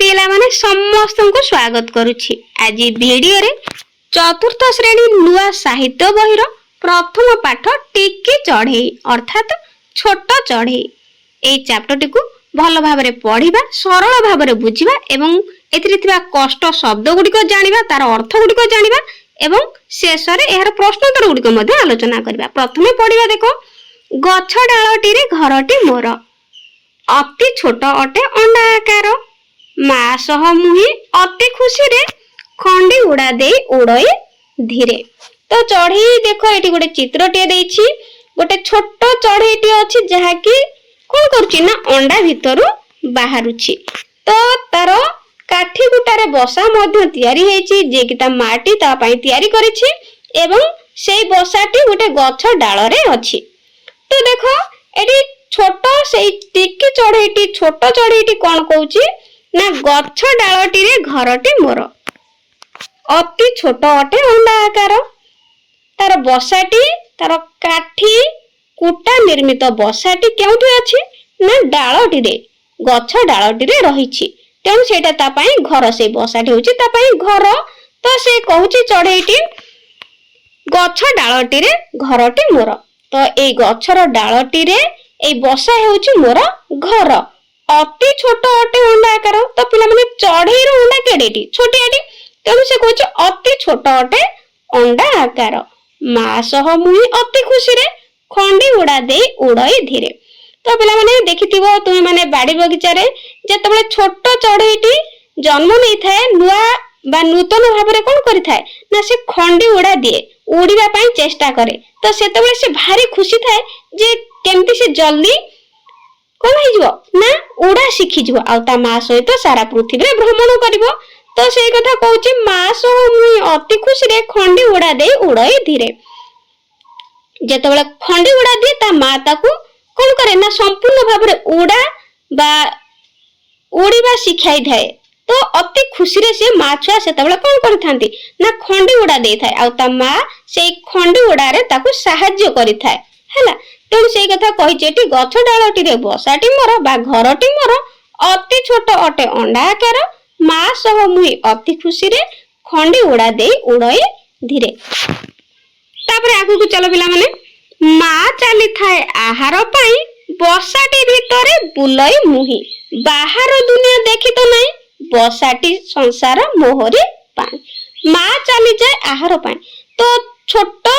पिला माने समस्त को स्वागत करुछि। आज वीडियो रे चतुर्थ श्रेणी नुआ साहित्य बहिर प्रथम पाठ टिकी चढ़ई अर्थात छोट चढ़ई ए चैप्टर टी को भल भाबरे पढ़िबा, सरल भाबरे बुझिबा एवं एथिरे थिबा कष्ट शब्द गुडी को जानिबा, तार अर्थ गुडी को जानिबा एवं शेष रे एहर प्रश्नोत्तर गुडी को मध्ये आलोचना करबा। प्रथमे पढ़िबा देखो, गछ डालटी रे घरटी मोर अति छोट अटे अंडा आकार, माँ सह मुही अति खुशी रे खंडी उड़ा दे उड़े धीरे। तो चढ़ई देखो एटी गोटे चित्र टे देछि, गोटे छोट चढ़ईटी अछि जहा कि कोन करछि ना अंडा भितरु बाहरुछि। तो तार काठी गुटारे बसा मध्य तयारी हेछि जे कि ता माटी ता पई तयारी करिछि एवं सेई बसाटी गोटे गछ डाल रे अछि। तो देखो एटी छोट सेई टिकी चढ़ईटी छोट चढ़ईटी कोन कहउछि ना गछ डालटी रे घरटी मोर अति छोट अटे अंडा आकार, तार बसाटी तार काठी कुटा निर्मित बसाटी केउठी अछि ना डालटी रे गछ डालटी रे रहिछि। तेणु सेटा ता पई घर से बसाटी होछि ता पई घर। तो से कहउछि चढ़ईटी गछ डालटी रे घरटी मोर। तो ए गछर डालटी रे ए बसा हेउछि मोर घर। अति छोट अटे अंडा आकार। तो पिला माने चढ़ई रो अंडा केडेटी छोटियाटी, तेणु से कहउछि अति छोट अटे अंडा आकार, माँ सह मुही अति खुशी रे खंडी उड़ा दे उड़ई धीरे। तो पिला माने देखिथिबो तुमे माने बाड़ी बगीचा रे जेतबेले छोट चढ़ईटी जन्म नै थाए नुआ बा नूतन भाबरे कोन करि थाए ना से खंडी उड़ा दिए, उड़ीबा पई चेष्टा करे। तो सेतबेले से भारी खुशी थाए जे केमती से जल्दी कोन हिजबो ना उड़ा शिखि जबो आ ता मां सहित सारा पृथ्वी रे भ्रमण करिवो। तो सेई कथा कहउची मां सह मुई अति खुशी रे खंडी उड़ा दे उड़ई धीरे। जेतबेले खंडी उड़ा दिए ता मां ताकू कोन करे ना संपूर्ण भाबरे उड़ा बा उड़ीबा शिखाई थाए। तो अति खुशी रे से मां छुआ सेतबेले कोन करिथांती ना खंडी उड़ा देई थाए आ ता मां सेई खंडी उड़ा रे ताकू सहाय्य करि थाए हैला। तेणु से कथा कही गछ डालटी रे बसाटी मोर बा घरटी मोर अति छोट अटे अंडा आकार, माँ सह मुही अति खुशी रे खंडी उड़ा दे उड़ई धीरे। तापरे आगु को चलो पिला माने, माँ चली थाए आहार पाई बसाटी भितरे बुलई मुही, बाहर दुनिया देखी तो नहीं बसाटी संसार मोहरी पाई। माँ चली जाए आहार पाई। तो छोट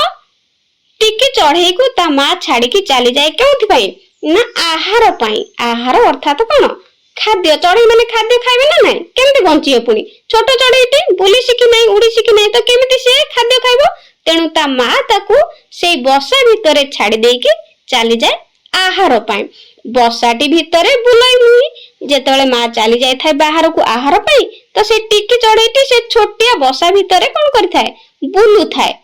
टिकी चढ़ई को ता माँ छाड़ी की चली जाए केउथि पाई ना आहार पाई। आहार अर्थात कोन खाद्य। चढ़ई माने खाद्य खाइबे ना नहीं केमते बंचिए पुनी छोट चढ़ईटी बुली शिखि नहीं उड़ी शिखि नहीं तो केमिति से खाद्य खाइबो। तेणु ता माँ ताकू से बसा भितरे छाड़ी देकी चली जाए आहार पाई। बसाटी भितरे बुलाई मुही जेतबेले माँ चली जाय थाए बाहर को आहार पाई तो से टिकी चढ़ईटी से छोटिया बसा भितरे कोन करि थाए बुलु थाए।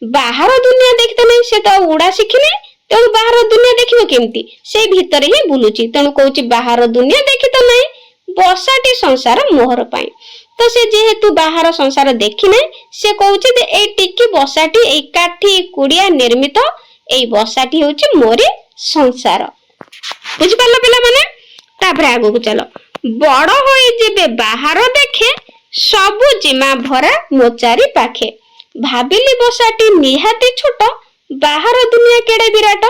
बाहर दुनिया देखते नहीं से तो उड़ा शिखि नहीं, तेणु बाहर दुनिया देखिबो केमती से भितरे ही बुलुची। तेणु कहउची बाहर दुनिया देखि तो नहीं बसाटी संसार मोहर पाई। तो से जेहेतु बाहर संसार देखि नहीं से कहउची जे ए टिकी बसाटी ए काठी कुड़िया निर्मित ए बसाटी होची मोरी संसार। बुझि पालो पिला माने। तापरे आगु को चलो, बड़ होई जेबे बाहर देखे सबु जिमा भरा मोचारी पाखे, भाबिली बसाटी निहाती छोट बाहर दुनिया केड़े विराट।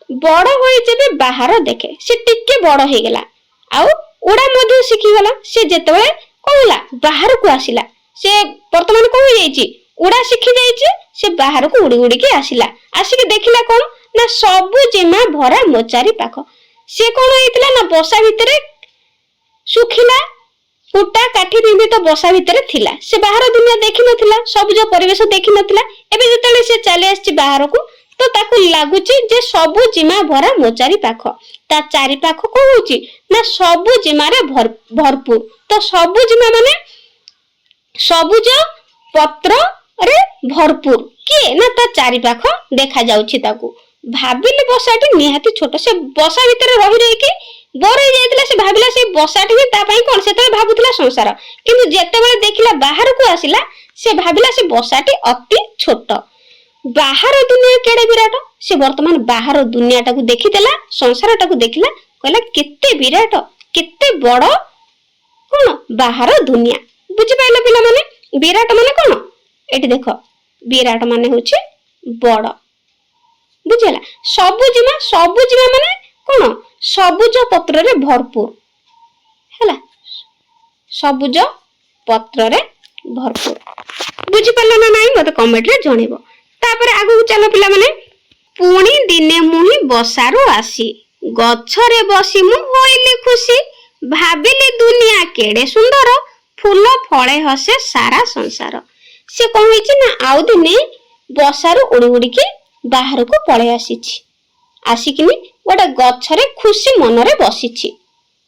बड़ होई जेबे बाहर देखे से टिके बड़ हे गेला आउ उड़ा मध्य शिखि गला। से जेतबेले कहला बाहर को आसिला से वर्तमान को हो जाईची उड़ा शिखि जाईची से बाहर को उड़ी उड़ी के आसिला। आसिके देखिला कोन ना सबु जिमा भरा मोचारी पाख। से कोन हेतिला ना बसा भितरे सुखिला कुटा काठी निर्मित बसा भितरे थिला। से बाहर दुनिया देखि नथिला, सबुज परिवेश देखि नथिला। एबे जेतले से चले आछि बाहर को तो ताकू लागुची जे सबु जिमा भरा मोचारी पाख। ता चारि पाख को होची ना सबु जिमा रे भरपूर। तो सबु जिमा माने सबुज पत्र रे भरपूर के ना ता चारि पाख देखा जाउछि ताकू। भाबिले बसाटी निहाती छोट। से बसा भितरे रहि रहि के बोर हो जाइतला। से भाबिला से बसाटी भी ता पई कोन सेतले भाबुतला संसार, किंतु जेतेबेले देखिला बाहर को आसिला से भाबिला से बसाटी अति छोट। बाहर दुनिया केड़े विराट। से वर्तमान बाहर दुनिया टाकू देखिदेला, संसार टाकू देखिला, कहला केते विराट केते बड़ कोन बाहर दुनिया बुझी पाइल पिला माने विराट माने कोन एठी देखो विराट माने होची बड़ बुझला सबुजिमा माने कोन सबुज पत्र रे भरपूर हैला सबुज पत्र रे भरपूर बुझी पाइल ना नाही मते कमेंट रे जणेबो तापर आगु चलो पिला माने पुणी दिने मुही बसारु आसी गछरे बसी मु होइली खुशी भाबिली दुनिया केड़े सुंदर फूल फळे हसे सारा संसार से कौन होइछि ना आउ दिने बसारु उड़ी उड़ी के बाहर को पळे आसीछि आसिकिनी गोटे गछरे खुशी मनरे बसिछि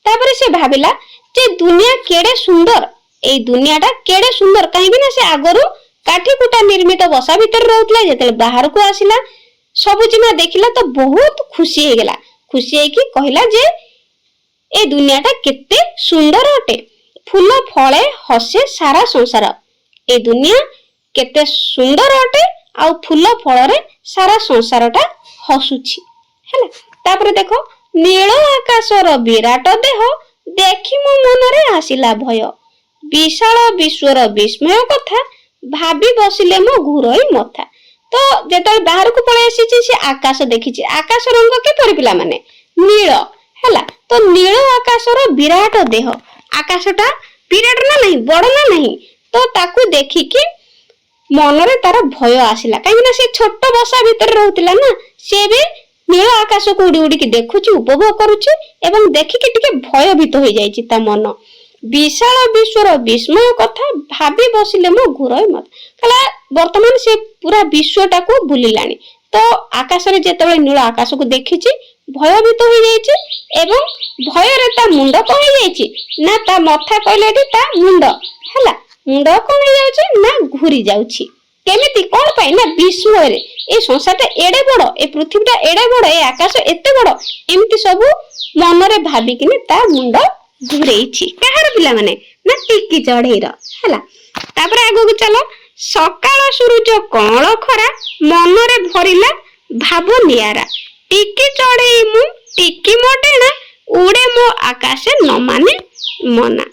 तापर से भाबिला जे दुनिया केड़े सुंदर ए दुनियाटा केड़े सुंदर काहे ना से आगरु काठी कुटा निर्मित बसा भीतर रहउतला जेते बाहर को आसिला सबुजिमा देखिला तो बहुत खुशी हे गेला खुशी है कि कहला जे ए दुनियाटा केते सुंदर अटे फूल फळे हसे सारा संसार ए दुनिया केते सुंदर अटे आ फूल फळरे सारा संसारटा हसुछि हैला तापर देखो नील आकाशर विराट देह देखि मो मनरे आसिला भय विशाल विश्वर विस्मय कथा भाबी बसिले मो घुरई मथा तो जेतल बाहर को पळे आसीछि से आकाश देखिछि आकाश रंग के परि पिला माने नील हैला तो नील आकाशर विराट देह आकाशटा विराट ना नहीं बड़ ना नहीं तो ताकू देखि कि मनरे तार भय आसिला काहे ना से छोट बसा भीतर रहउतिला ना से भी नील आकाश को उड़ी उड़ी के देखुछि उपभोग करूछि एवं देखि कि टिके भयभीत हो जाइछि ता मन विशाल विश्वर विस्मय कथा भाबी बसिले मो घुरई मत कला वर्तमान से पूरा विश्वटा को भूलिलानी तो आकाश रे जेतबे नील आकाश को देखिछि भयभीत हो जाइछि एवं भय रे ता मुंड को हो जाइछि ना ता मथा कहलेटी ता मुंड हैला मुंड को हो जाउछि ना घुरी जाउछि केमिति कोन पाई ना विस्मय रे ए संसारटा एडे बड़ ए पृथ्वीटा एडे बड़ ए आकाश एते बड़ एमिति सब मन रे भाबी किने ता मुंड घुरेइछि कहार पिला माने ना टिकी चढ़ेइर हैला तापर आगो के चलो सकाळ सूरज कळ खरा मन रे भरिला भाव नियारा टिकी चढ़ेई मु टिकी मोटेना उड़े मो आकाशे न माने मना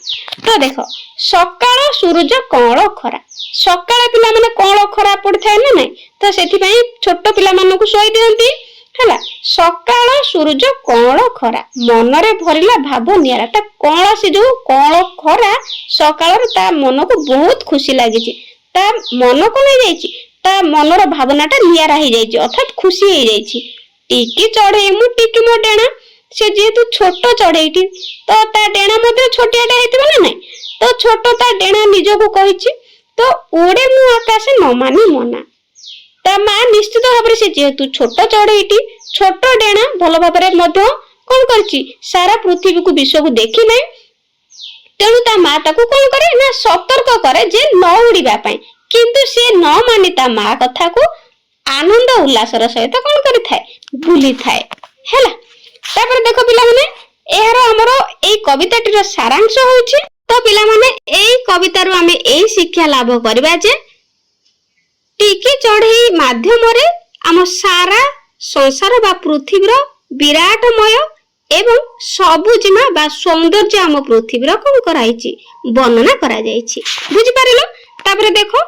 तो देखो सकाळ सूरज कळ खरा सकाळ पिला माने कळ खरा पड़थाय ना नै तो सेथि पई छोट पिला मानको सोई दियंती हैला सकाळ सूरज कळ खरा मन रे भरिला भाव नियारा ता कळ से जो कळ खरा सकाळ ता मन को बहुत खुशी लागिछि ता मन को नै जाइछि ता मनर भावनाटा नियारा हे जाइछि अर्थात खुशी हे जाइछि टिकी चढ़ेई मु टिकी मो डेणा से जेतु छोट चढ़ेईटी तो ता डेणा मध्ये छोटियाटा हेतिबो ना नै तो छोट ता डेणा निजो को कहिछि तो उड़े मु आकाशे न मानी मना ता मा निश्चित भाबरे से जेतु छोट चढ़ेईटी छोट डेणा भलो भाबरे मध्ये कोन करछि सारा पृथ्वी को विश्व को देखि नै तेणु ता मा ताकू कोन करे ना सतर्क करे जे न उड़ीबा पई किंतु से न मानी ता मा कथा को आनंद उल्लासर सहित कोन करि थाए भूली थाए हैला तापर देखो पिला माने एहर हमरो एई कविताटीर सारांश होउछि तो पिला माने एई कविता रु हमें एई शिक्षा लाभ करबा जे टिकी चढ़ेई माध्यम रे हम सारा संसार बा पृथ्वीर विराटमय एवं सबुजिमा बा सौंदर्य आम पृथ्वीर कोन कराइछि वर्णना करा जाइछि बुझि पारिलो तापर देखो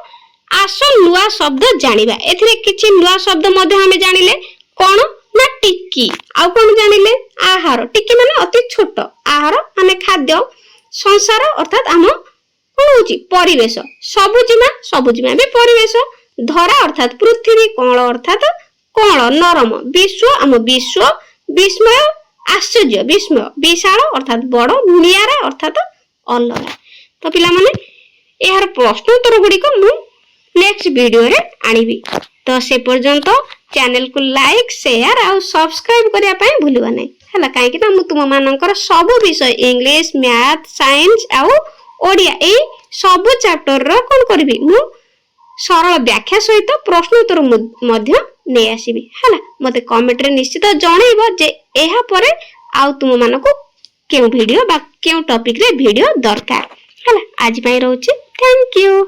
आसो नुआ शब्द जानिबा एथिरे किछि नुआ शब्द मध्ये हमें जानिले कोन ना टिकी आ कोन जानिले आहार टिकी माने अति छोट आहार माने खाद्य संसार अर्थात आम कोन होछि परिवेश सबुजिमा बे परिवेश धरा अर्थात पृथ्वी कण अर्थात कण नरम विश्व आम विश्व विस्मय आश्चर्य विस्मय विशाल अर्थात बड़ नियारा अर्थात अलगा तो पिला माने यार प्रश्न उत्तर गुडी को मु नेक्स्ट वीडियो रे आनिबी तो से पर्यंत चैनल को लाइक शेयर आ सब्सक्राइब करिया पई भूलबा नै हला काहे कि मु तुम मानकर सब विषय इंग्लिश मैथ साइंस आ ओडिया ए सब चैप्टर रो कोन करबी मु सरल व्याख्या सहित प्रश्न उत्तर मध्य नै आसीबी हला मते कमेंट रे निश्चित जणैबो जे एहा परे आ तुम मानको केउ वीडियो बा केउ टॉपिक रे वीडियो दरकार हला आज पई रहउची थैंक यू।